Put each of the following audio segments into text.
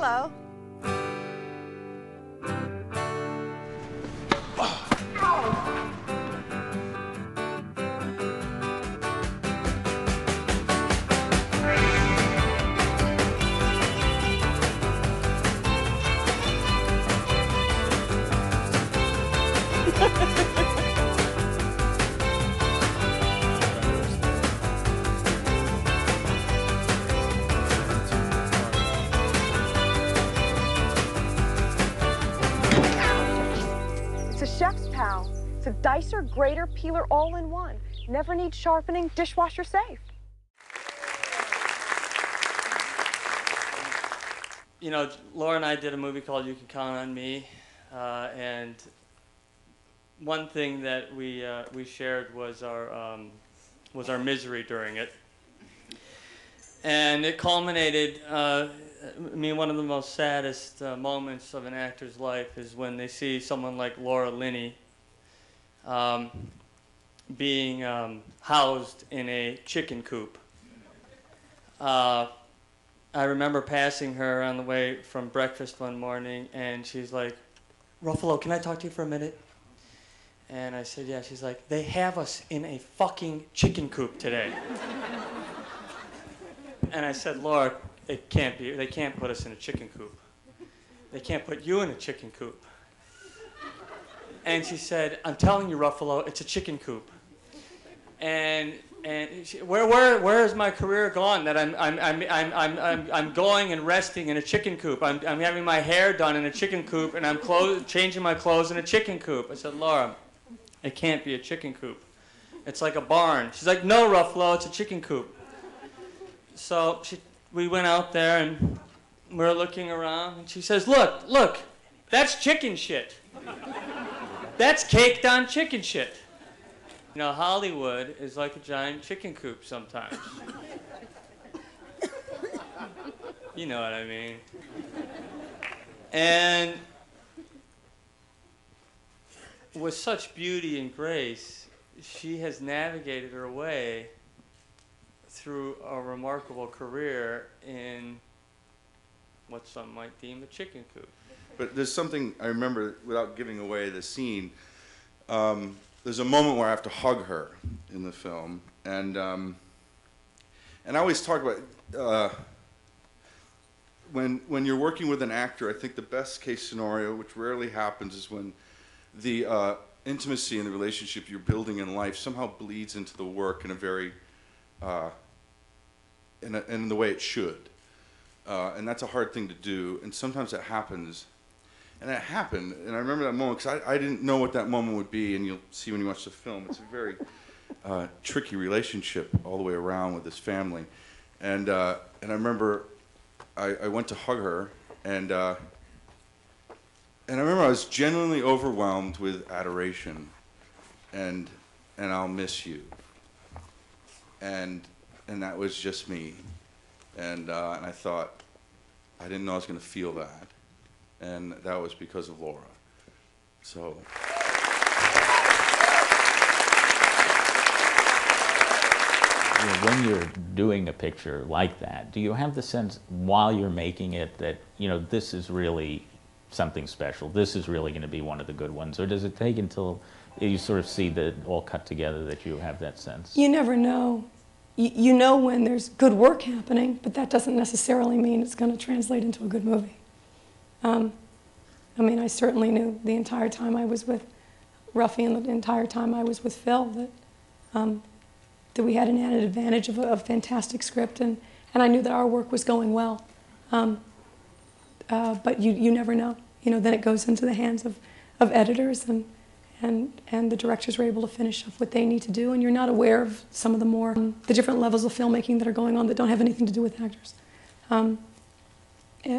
Hello. It's a chef's pal. It's a dicer, grater, peeler, all in one. Never needs sharpening, dishwasher safe. You know, Laura and I did a movie called You Can Count on Me, and one thing that we shared was our misery during it, and it culminated. I mean, one of the most saddest moments of an actor's life is when they see someone like Laura Linney being housed in a chicken coop. I remember passing her on the way from breakfast one morning, and she's like, "Ruffalo, can I talk to you for a minute?" And I said, "Yeah." She's like, "They have us in a fucking chicken coop today." And I said, "Laura, it can't be. They can't put us in a chicken coop. They can't put you in a chicken coop." And she said, "I'm telling you, Ruffalo, it's a chicken coop." And she, where is my career gone that I'm going and resting in a chicken coop? I'm having my hair done in a chicken coop, and I'm changing my clothes in a chicken coop. I said, "Laura, it can't be a chicken coop. It's like a barn." She's like, "No, Ruffalo, it's a chicken coop." So we went out there, and we're looking around, and she says, look, that's chicken shit. That's caked on chicken shit." You know, Hollywood is like a giant chicken coop sometimes. You know what I mean. And with such beauty and grace, she has navigated her way through a remarkable career in what some might deem a chicken coop. But there's something I remember, without giving away the scene, there's a moment where I have to hug her in the film, and I always talk about when you're working with an actor, I think the best case scenario, which rarely happens, is when the intimacy and the relationship you're building in life somehow bleeds into the work in a very in the way it should, and that's a hard thing to do, and sometimes it happens. And it happened, and I remember that moment because I didn't know what that moment would be, and you'll see when you watch the film. It's a very tricky relationship all the way around with this family. And I remember I went to hug her, and I remember I was genuinely overwhelmed with adoration, and "I'll miss you." And that was just me. And I thought, I didn't know I was going to feel that. And that was because of Laura. So. You know, when you're doing a picture like that, do you have the sense while you're making it that, you know, this is really something special, this is really going to be one of the good ones, or does it take until you sort of see that all cut together that you have that sense? You never know. You know when there's good work happening, but that doesn't necessarily mean it's going to translate into a good movie. I mean, I certainly knew the entire time I was with Ruffy and the entire time I was with Phil that we had an added advantage of a fantastic script, and I knew that our work was going well. But you never know. You know, then it goes into the hands of editors, and the directors are able to finish off what they need to do, and you're not aware of some of the different levels of filmmaking that are going on that don't have anything to do with actors.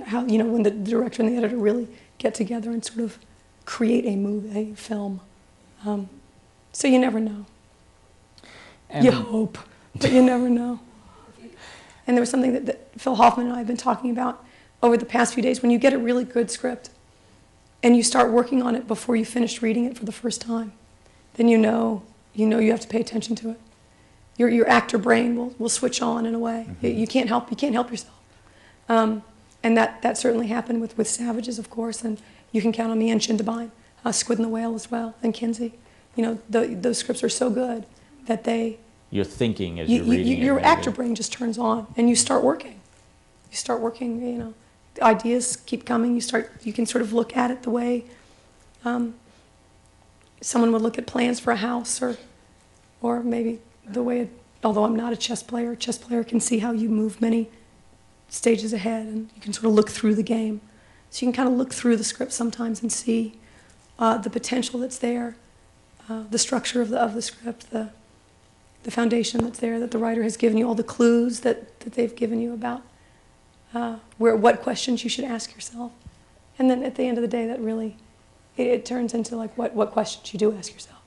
How, you know, when the director and the editor really get together and sort of create a movie, a film. So you never know. And you hope, but you never know. And there was something that Phil Hoffman and I have been talking about over the past few days. When you get a really good script and you start working on it before you finish reading it for the first time, then you know you have to pay attention to it. Your actor brain will switch on in a way. Mm-hmm. You can't help yourself. And that certainly happened with Savages, of course, and you can count on me and Chindabine, Squid and the Whale as well, and Kinsey. You know, those scripts are so good that You're thinking as you're reading it. Your maybe. actor brain just turns on, and you start working. You start working, you know, the ideas keep coming. You can sort of look at it the way someone would look at plans for a house, or maybe the way, although I'm not a chess player can see how you move many stages ahead, and you can sort of look through the game. So you can kind of look through the script sometimes and see the potential that's there, the structure of the script, the foundation that's there, that the writer has given you, all the clues that they've given you about what questions you should ask yourself. And then at the end of the day, that really, it turns into like what questions you do ask yourself.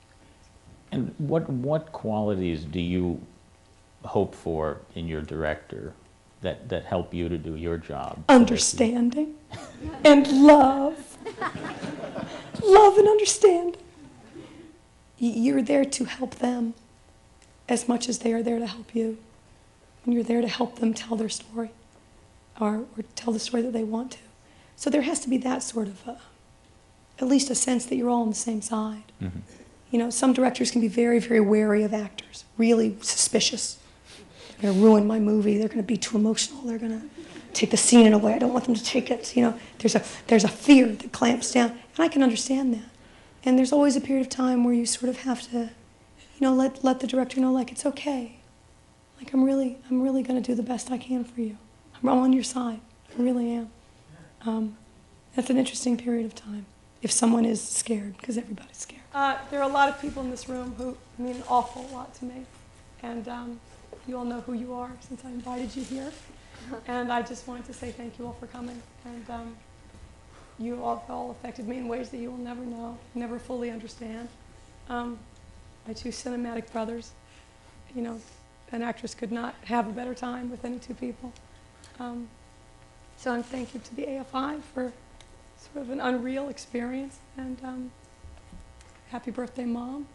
And what qualities do you hope for in your director that help you to do your job? Understanding and love. Love and understanding. You're there to help them as much as they are there to help you. And you're there to help them tell their story, or tell the story that they want to. So there has to be that sort of, at least a sense that you're all on the same side. Mm-hmm. You know, some directors can be very, very wary of actors, really suspicious. They're going to ruin my movie. They're going to be too emotional. They're going to take the scene in a way I don't want them to take it. You know, there's a fear that clamps down, and I can understand that. And there's always a period of time where you sort of have to, you know, let the director know, like, it's okay. Like, I'm really going to do the best I can for you. I'm on your side. I really am. That's an interesting period of time if someone is scared, because everybody's scared. There are a lot of people in this room who mean an awful lot to me, and you all know who you are since I invited you here. And I just wanted to say thank you all for coming. And you all affected me in ways that you will never know, never fully understand. My two cinematic brothers, you know, an actress could not have a better time with any two people. So I'm thank you to the AFI for sort of an unreal experience. And happy birthday, Mom.